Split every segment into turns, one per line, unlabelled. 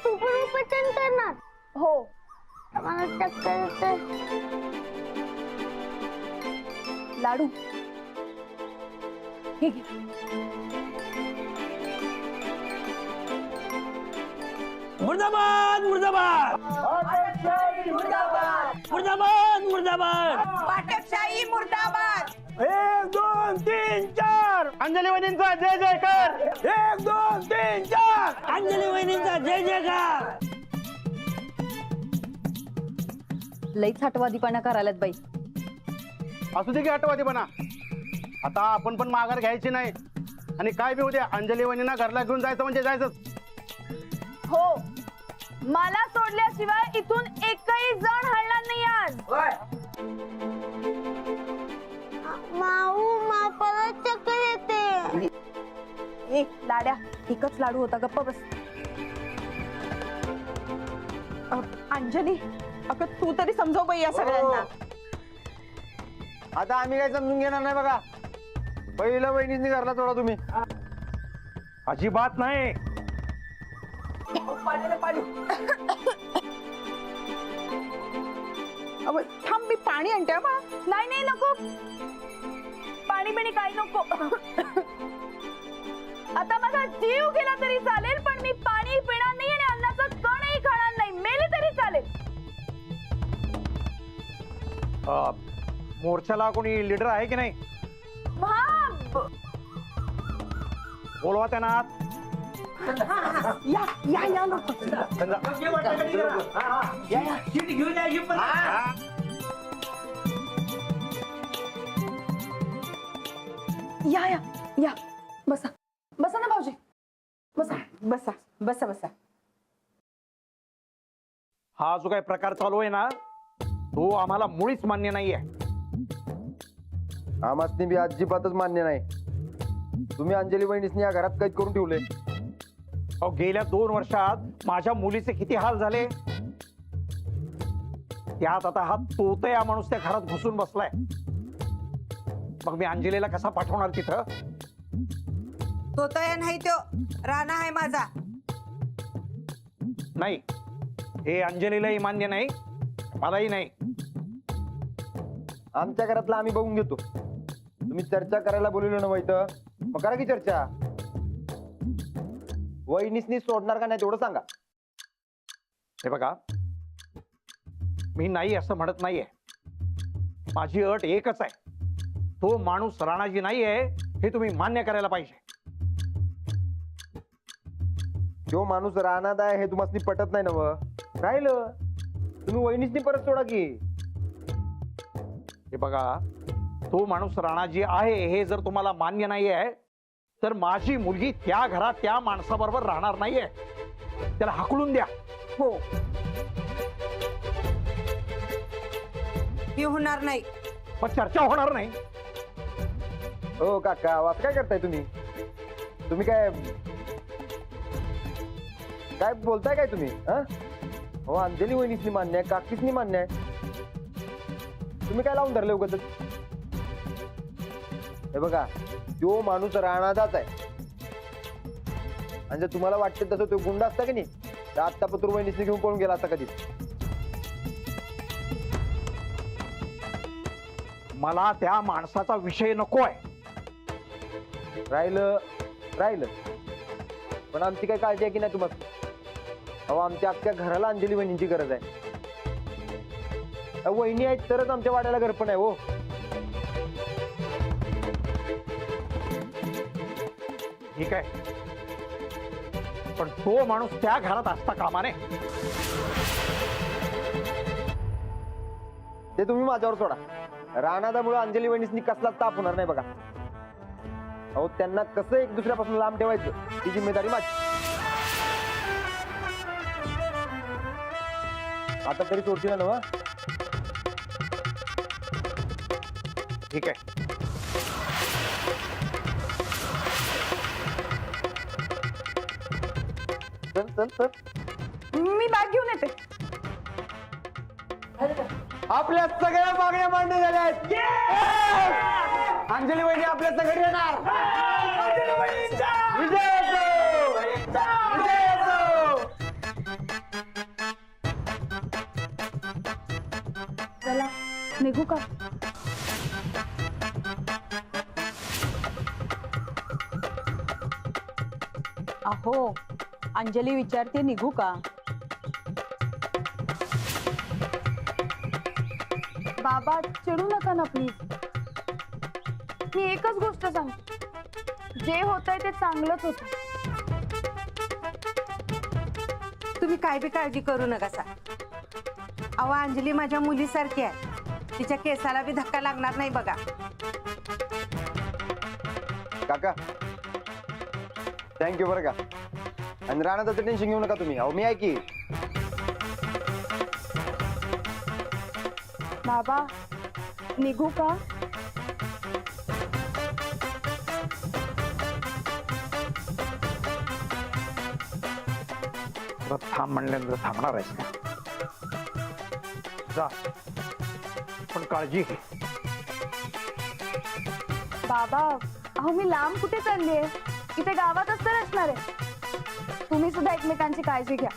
तू पण उपाचन करणार?
हो.
मला चक्कर येते.
लाडू हे घे.
मुर्दाबाद मुर्दाबाद मुर्दाबाद मुर्दाबाद.
पाटकशाही मुर्दाबाद.
1 2 3 4 अंजली वहिनींचा जय जयकार. 1 2 3 4 अंजली वहिनींचा जय जयकार.
लईच हटवादीपणा करायलात बाई.
असू दे की हटवादीपणा. आता आपण पण माघार घ्यायची नाही आणि काय बी उद्या अंजली वहिनींना घरला घेऊन जायचं म्हणजे जायचंच.
हो, मला सोडल्याशिवाय इथून एकही जण हलणार नाही आज.
माऊ मला चक्कर येते.
ए लाड्या, एकच लाडू होता, गप्प बस. अंजली, अगं तू तरी समजव बाई या सगळ्यांना.
आता आम्ही काय समजून घेणार नाही बघा. पहिलं वहिनींनी घरला सोडा तुम्ही. अजिबात नाही.
थांब, मी पाणी आणते. नाही नाही नको, पाणी बिणी काही नको. आता माझा जीव गेला तरी चालेल, पण मी पाणी पिणार नाही आणि अन्नाचा कणही खाणार नाही. मेले तरी चालेल.
मोर्चाला कोणी लीडर आहे की नाही? बोलवा त्यांना आत.
या या या लोक. या या या, बसा बसा ना भाऊजी, बसा बसा बसा बसा.
हा जो काही प्रकार चालू आहे ना, तो आम्हाला मुळीच मान्य नाहीये.
आम्हासनी बी अजिबातच मान्य नाही. तुम्ही अंजली वहिनीसनी या घरात कैद करून ठेवले.
अहो, गेल्या 2 वर्षात माझ्या मुलीचे किती हाल झाले. त्यात आता हा तोतया माणूस त्या घरात घुसून बसलाय. मग मी अंजलीला कसा पाठवणार तिथं?
तोतया नाही, तो राणा आहे माझा.
नाही, हे अंजलीलाही मान्य नाही, मलाही नाही.
आमच्या घरातला आम्ही बघून घेतो. तुम्ही चर्चा करायला बोलवलं ना इथं, मग करा की चर्चा. वहिनीसनी सोडणार का नाही तेवढं सांगा.
हे बघा, मी नाही असं म्हणत नाहीये. माझी अट एकच आहे, तो माणूस राणाजी नाहीये हे तुम्ही मान्य करायला पाहिजे.
तो माणूस राहणार आहे हे तुम्हाला पटत नाही ना? राहिलं तुम्ही वहिनीसनी परत सोडा की.
हे बघा, तो माणूस राणाजी आहे हे जर तुम्हाला मान्य नाहीये, तर माझी मुलगी त्या घरात त्या माणसाबरोबर राहणार नाहीये. त्याला हाकलून द्या.
हो,
ही होणार नाही.
पण चर्चा होणार नाही.
हो काका, असं काय करताय तुम्ही? तुम्ही काय काय बोलताय काय तुम्ही? हो, अंजली वहिनीसनी मान्य आहे, काकीसनी मान्य आहे. तुम्ही काय लावून धरले उगाच? हे बघा, तो माणूस राणादाच आहे. आणि जर तुम्हाला वाटतं तसं तो गुंड असता की नाही, तर आत्ता पत्र वहिनीसनी घेऊन पळून गेला असता कधी.
मला त्या माणसाचा विषय नकोय.
राहिलं राहिलं, पण आमची काय काळजी आहे की नाही तुम्हाला? अहो, आमच्या अख्ख्या घराला अंजली वहिनींची गरज आहे. वहिनी आहेत तरच आमच्या वाड्याला घर पण आहे. हो,
ठीक आहे, पण तो माणूस त्या घरात असता कामा नये.
ते तुम्ही माझ्यावर सोडा. राणादामुळे अंजली वहिनीसनी कसला ताप होणार नाही बघा. अहो, त्यांना कसं एक दुसऱ्यापासून लांब ठेवायचं ही जिम्मेदारी माझी. आता तरी सोडशील ना?
ठीक आहे.
चल चल चल.
मी बॅग घेऊन येते.
आपल्या सगळ्या मागण्या मान्य झाल्या आहेत. अंजली वहिनी आपल्या घरी येणार. विजय असो! विजय असो!
निघू का?
अहो अंजली विचारते निघू का?
बाबा चिडू नका ना प्लीज. मी एकच गोष्ट सांगते, जे होतंय ते चांगलंच होतं.
तुम्ही काय बी काळजी करू नका सा. अहो अंजली माझ्या मुलीसारखी आहे, तिच्या केसाला बी धक्का लागणार नाही बघा.
काका थँक्यू बरं का. आणि राणाचं टेन्शन घेऊ नका तुम्ही. अहो मी आहे की.
बाबा निघू का?
परत थांब म्हणल्यानंतर थांबणार आहेस का? जा, पण काळजी घे.
बाबा अहो मी लांब कुठे चाललीये? इथे गावातच तर असणार आहे. तुम्ही सुद्धा एकमेकांची काळजी घ्या.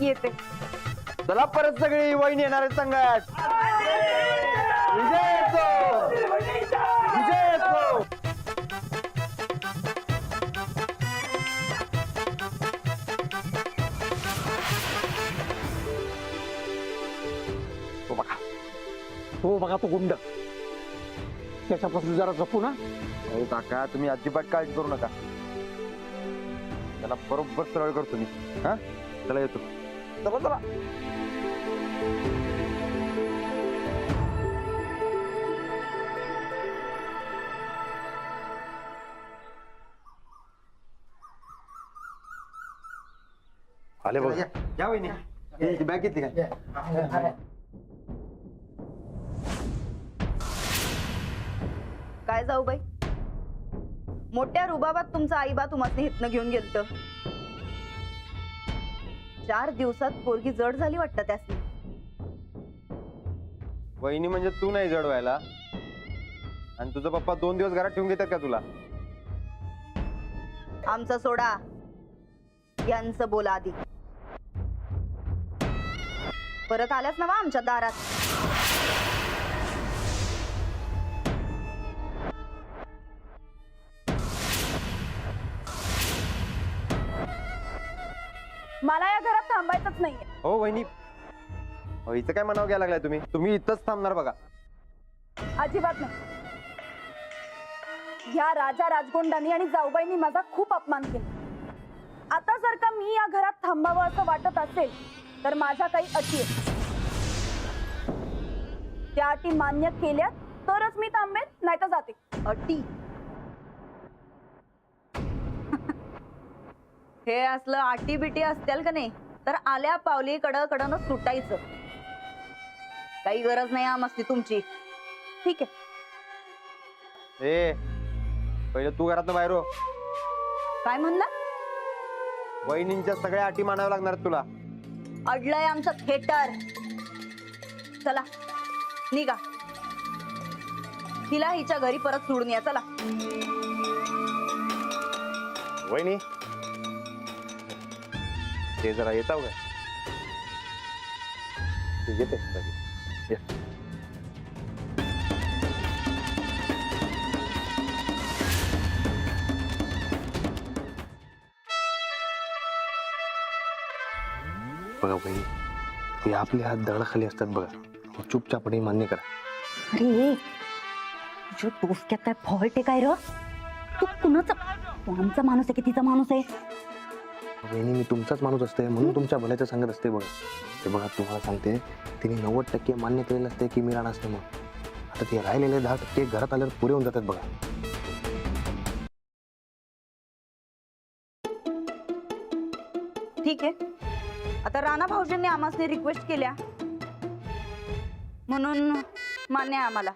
येते.
चला परत सगळी वहिनी येणार आहेत संघात. विजय असो! विजय असो!
तो बघा तो गुंड, त्याच्यापासून जरा जपू ना.
अहो काका तुम्ही अजिबात काळजी करू नका. त्याला बरोबर सरळ करतो मी. हा चला येतो. चला चला.
आले बघ.
या वहिनी. बॅग घेतली काय?
काय जाऊ बाई, मोठ्या रुबाबात तुमचा आईबा तुम्हाला हितनं घेऊन गेलत. 4 दिवसात पोरगी जड झाली वाटतं त्यासनी.
वहिनी म्हणजे तू नाही जड व्हायला. आणि तुझा पप्पा 2 दिवस घरात ठेवून घेतात का तुला?
आमचा सोडा, यांचं बोला आधी. परत आल्याच ना वा आमच्या दारात.
मला या घरात थांबायचंच नाहीये.
हो वहिनी. अहो, इथं काय म्हणावं घ्यायला लागलाय तुम्ही? तुम्ही इथंच थांबणार बघा.
अजिबात नाही. या राजा राजगोंडांनी आणि जाऊबाईंनी माझा खूप अपमान केला. आता जर का मी या घरात थांबावं असं वाटत असेल तर माझ्या काही अटी आहेत. त्या अटी मान्य केल्या तरच मी थांबेन, नाही तर जाते.
अटी? हे असलं आटी बिटी असतील का नाही तर आल्या पावली कडनं सुटायचं. काही गरज नाही मस्ती तुमची.
ठीक आहे.
ए पहिले तू घरात बाहेर हो.
काय म्हणला?
वहिनींच्या सगळ्या अटी मानाव्या लागणार आहेत तुला.
अडलंय आमचं थिएटर. चला निघा, हिला हिच्या घरी परत सोडून या. चला.
वहिनी ते जरा येताव का? ते येते लगेच. ये. बघा बहिणी, ते आपल्या हात दगडाखाली असतात बघा. चुपचापणे मान्य करा.
अरे तुझ्या डोसक्यात काय फॉल्ट आहे काय र? तू कुणाचा? तू आमचा माणूस आहे की तिचा माणूस आहे?
वहिनी मी तुमचाच माणूस असते म्हणून तुमच्या भल्याचं सांगत असते बघा. ते बघा तुम्हाला सांगते, तिने 90% मान्य केलेलं असते की मी राणा असते. मग आता ते राहिलेले 10% घरात आल्यावर पुरे होऊन जातात बघा.
ठीक आहे. आता राणा भाऊजींनी आम्हाला रिक्वेस्ट केल्या म्हणून मान्य आहे आम्हाला.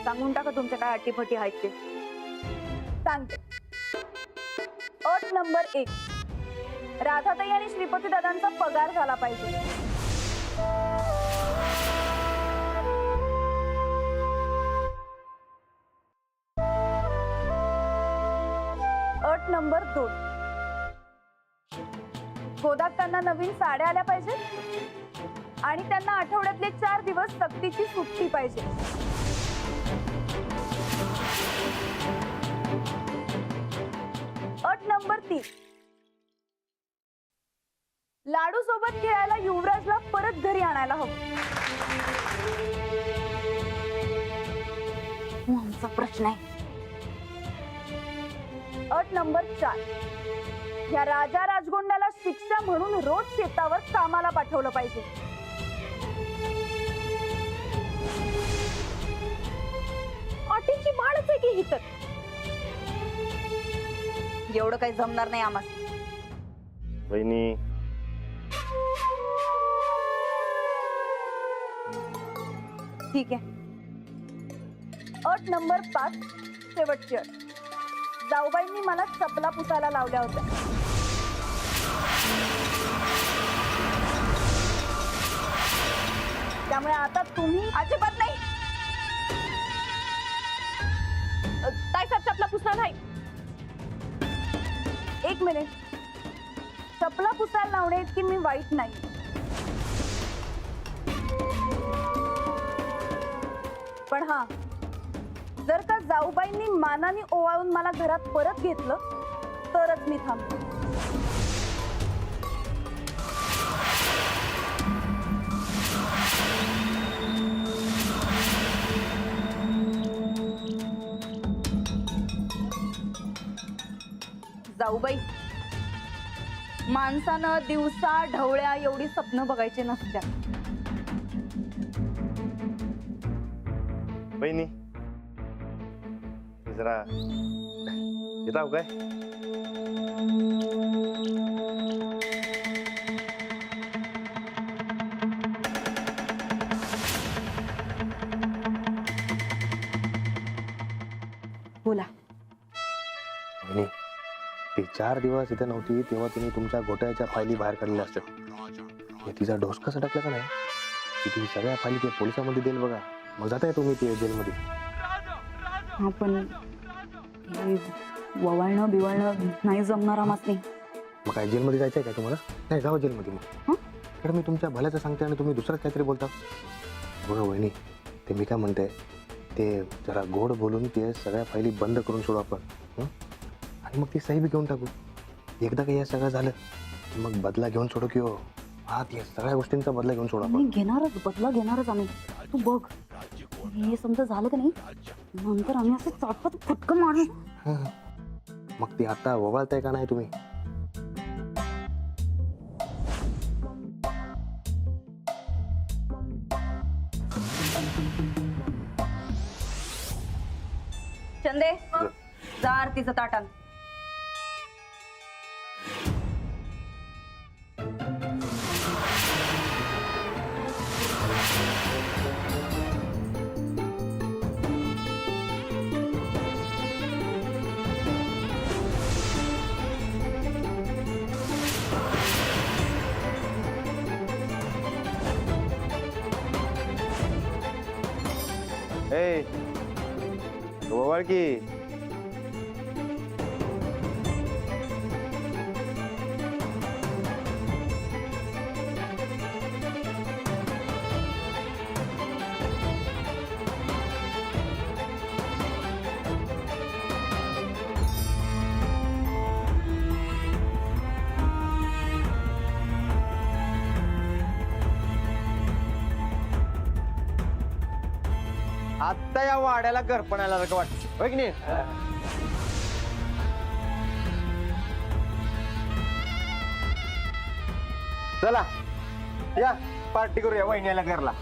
सांगून टाका तुमच्या काय अटीफटी आहेत ते.
सांगते. अट नंबर 1, राधाताई आणि श्रीपती दादांचा पगार झाला पाहिजे. अट नंबर 2, गोदाक्कांना नवीन साड्या आल्या पाहिजेत आणि त्यांना आठवड्यातले 4 दिवस सक्तीची सुट्टी पाहिजे. अट नंबर 3, लाडू सोबत खेळायला युवराजला परत घरी आणायला हवं.
आमचा प्रश्न आहे.
अट नंबर 4, या राजा राजगोंडाला शिक्षा म्हणून रोज शेतावर कामाला पाठवलं पाहिजे. अटीची बाळच आहे की ही तर.
एवढं काही जमणार नाही आम्हाला.
वहिनी
ठीक आहे.
अट नंबर 5, शेवटची अट. जाऊबाईंनी मला चपला पुसायला लावल्या होत्या. त्यामुळे आता तुम्ही
अजिबात नाही.
काय सर चपला पुसणार नाही. 1 मिनिट. चपला पुसायला लावणे इतकी मी वाईट नाही. पण हा, जर का जाऊबाईंनी मानाने ओवाळून मला घरात परत घेतलं तरच मी थांबते.
जाऊबाई, माणसानं दिवसा ढवळ्या एवढी स्वप्न बघायची नसत्या.
वहिनी जरा येताव काय?
बोला.
वहिनी, ती 4 दिवस इथे नव्हती तेव्हा तुम्ही तुमच्या घोटाळ्याच्या फायली बाहेर काढल्या असत्या. हे तिचा ढोस कसा टाकला का नाही, की ती सगळ्या फायली ते पोलिसांमध्ये देईल बघा, मग जाताय तुम्ही ते जेलमध्ये.
हा, पण ववाळणं बिवाळणं नाही जमणार आम्हाला.
मग काय जेलमध्ये जायचंय का तुम्हाला? नाही, जावं जेलमध्ये मग. तर मी तुमच्या भल्याचं सांगते आणि तुम्ही दुसरंच काहीतरी बोलता. बघा वहिनी, ते मी काय म्हणते, ते जरा गोड बोलून ते सगळ्या फायली बंद करून सोडू आपण. आणि मग ती सही बी घेऊन टाकू. एकदा काही हे सगळं झालं की मग बदला घेऊन सोडू की हो. हा, ते सगळ्या गोष्टींचा बदला घेऊन सोडू आपण.
घेणारच, बदला घेणारच आम्ही. तू बघ, हे समजा झालं का नाही, नंतर आम्ही असं चापत फटकं मारू.
मग ती आता ववाळताय का नाही तुम्ही?
चंदे, जा आरतीचं ताटान.
ए ववाळ की. आत्ता या वाड्याला घरपण आल्यासारखं वाटत होय की नाही? चला या पार्टी करूया वहिनीला घरला.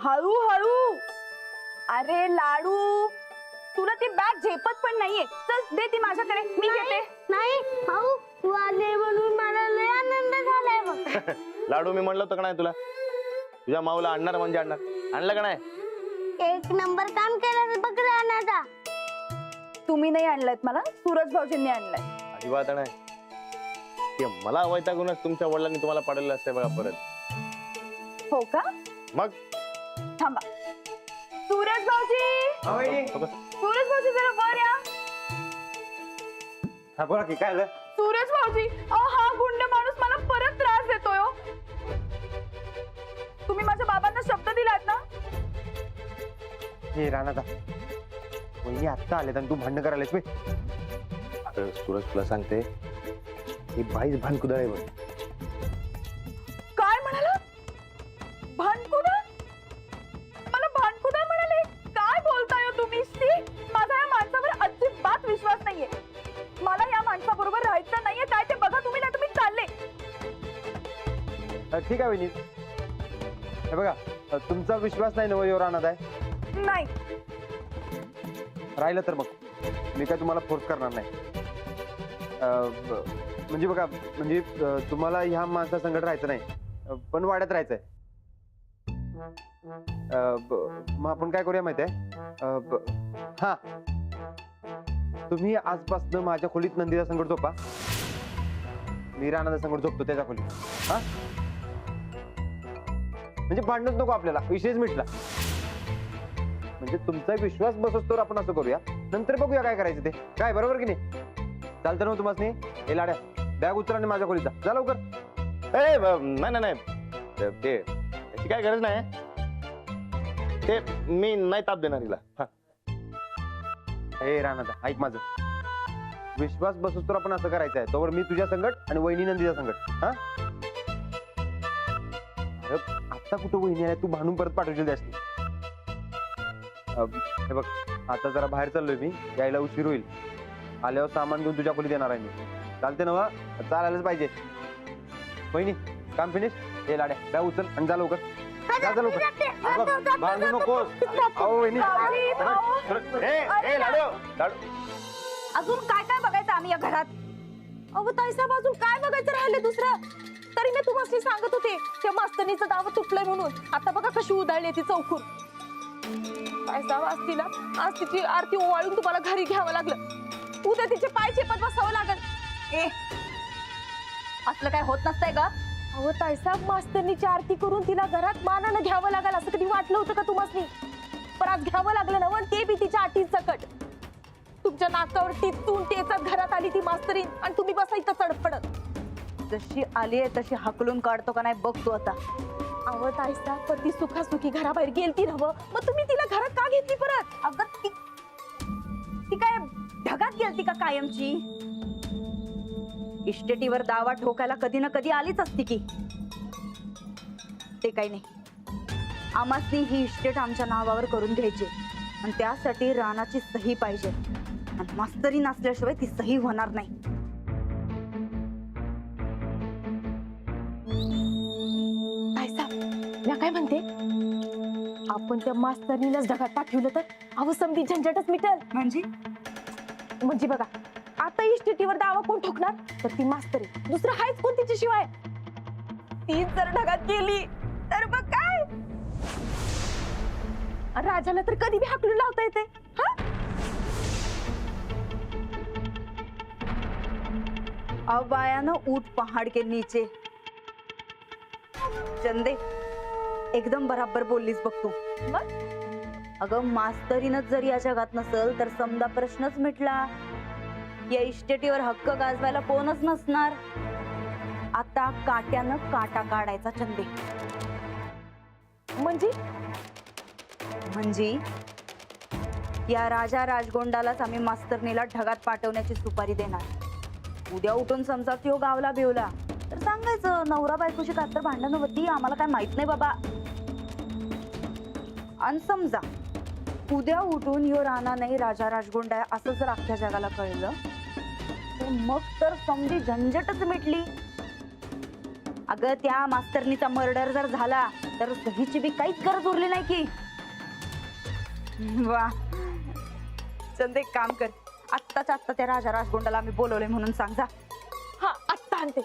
हळूहळू. अरे लाडू, तुला ती बॅग झेपत पण नाहीये. चल दे ती माझ्याकडे, मी घेते.
नाही भाऊ, तू आले म्हणून मला लय आनंद झालाय बघ.
लाडू, मी म्हणलं होतं का नाही तुला, तुझ्या माऊला आणणार म्हणजे आणणार. आणलं का नाही?
1 नंबर काम केलं बघ राणादा.
तुम्ही नाही आणलंय मला, सूरज भाऊजींनी आणलंय.
अजिबात नाही.
ते मला वैतागूनच तुमच्या वडिलांनी तुम्हाला पाडलेलं असते बघा परत.
हो का?
मग
थांबा. सूरज भाऊजी, सूरज भाऊजी जरा वर या.
हा बोला की काय झालं?
सूरज भाऊजी, हा गुंड माणूस मला परत त्रास देतोय हो. तुम्ही माझ्या बाबांना शब्द दिलात ना?
हे राणा वहिनी आत्ता आले आणि तू भांडण करायलास बे.
अरे सूरज तुला सांगते ही बाईच भानकुदळ आहे बघ.
काय म्हणाला? भानकुदळ? मला भानकुदळ म्हणाले? काय बोलताय हो तुम्ही? शी, माझा या माणसावर अजिबात विश्वास नाहीये. मला या माणसाबरोबर राहायचं नाहीये. काय ते बघा तुम्ही, ना तुम्ही चालले.
ठीक आहे वहिनी. हे बघा तुमचा विश्वास नाही ना वहिनीवर राणा आहे.
नाही.
राहिलं तर मग मी काय तुम्हाला फोर्स करणार नाही. म्हणजे बघा म्हणजे तुम्हाला ह्या माणसा संकट राहायचं नाही पण वाड्यात राहायचंय. मग आपण काय करूया माहितीये? हा तुम्ही आजपासून माझ्या खोलीत नंदीचा संकट झोपा. मी राणाचा संकट झोपतो त्याच्या खोलीत. हा म्हणजे भांडणच नको आपल्याला, विषयच मिटला. म्हणजे तुमचा विश्वास बसतोवर आपण असं करूया, नंतर बघूया काय करायचं ते. काय बरोबर की नाही? चालतं ना तुम्हाला? हे लाड्या बॅग उचला आणि माझ्या खोलीत जा लवकर.
नाही नाही ते त्याची काय गरज नाही. ते मी नाही ताप देणार हिला.
हे राणा ऐक माझं. विश्वास बसतोवर आपण असं करायचं आहे. तोवर मी तुझ्या संकट आणि वहिनी नंदीचा संकट. हा आता कुठं वहिनी आहे? तू भांडून परत पाठवशील त्याशी. हे बघ आता जरा बाहेर चाललोय मी, यायला उशीर होईल. आल्यावर सामान घेऊन तुझ्या खोलीत येणार आहे मी. चालते ना? चालायलाच पाहिजे. वहिनी काम फिनिश. हे लाड्या बॅग उचल आणि जा लवकर. जा लवकर. भांडू नकोस. अहो वहिनी.
अजून काय काय बघायचं आम्ही या घरात? अहो ताईसाहेब, अजून काय बघायचं राहिले दुसरं? तरी मी तुम्हाला सांगत होते त्या मास्तरणीचं दाव तुटलंय म्हणून. आता बघा कशी उधळली ती चौकून. ताईसाहेब, आज तिची आरती ओवाळून तुम्हाला घरी घ्यावं लागलं. उद्या तिचे पाय चेपत बसावं लागल.
असलं काय होत नसतंय का?
अहो ताईसाहेब, मास्तरणीची आरती करून तिला घरात मानानं घ्यावं लागल असं कधी वाटलं होतं का तुम्हाला? पण आज घ्यावं लागलं ना. ते बी तिच्या अटीच सकट. तुमच्या नाकावर टिचून टेचत घरात आली ती मास्तरीन आणि तुम्ही बसायचं चढपडत.
जशी आली आहे तशी हकलून काढतो का नाही बघतो आता.
अहो ताईसाहेब, पण ती सुखासुखी घराबाहेर गेलती नव. मग तुम्ही तिला घरात का घेतली परत?
अगं ती काय ढगात गेलती का कायमची? इस्टेटीवर दावा ठोकायला कधी ना कधी आलीच असती की. ते काही नाही. आम्हासनी ही इस्टेट आमच्या नावावर करून घ्यायची आणि त्यासाठी राणाची सही पाहिजे. आणि मास्तरी नसल्याशिवाय ती सही होणार नाही.
मी काय म्हणते, आपण त्या मास्तरीलाच ढगात पाठवलं तर अहो समधी झंझटच मिटल. म्हणजे बघा आता इस्टेटीवर दावा कोण ठोकणार? तर ती मास्तरी. दुसरं हायच कोण तिच्याशिवाय? तीच जर ढगात गेली तर मग काय? राजाला तर कधी बी हाकलून लावता येते.
अब आया ना ऊट पहाड़ के नीचे. चंदे एकदम बराबर बोललीस बघ तू. अगं मास्तरीनच जर या जगात नसल तर समजा प्रश्नच मिटला. या इस्टेटीवर हक्क गाजवायला कोणच नसणार. आता काट्यानं काटा काढायचा चंदे. म्हणजे या राजा राजगोंडालाच आम्ही मास्तरणीला ढगात पाठवण्याची सुपारी देणार. उद्या उठून समजा त्यो गावला बिवला तर सांगायचं नवरा बायकोशी काय तर भांडण होती, आम्हाला काय माहित नाही बाबा. आणि समजा उद्या उठून यो राणा नाही राजा राजगोंडा असं जर अख्ख्या जगाला कळलं तर मग तर समजी झंझटच मिटली. अगं त्या मास्तरणीचा मर्डर जर झाला तर सहीची बी काहीच गरज उरली नाही की. वा चंद एक काम कर, आत्ताच्या आत्ता त्या राजा राजगोंडाला आम्ही बोलवले म्हणून सांग जा.
हा आत्ता आणते.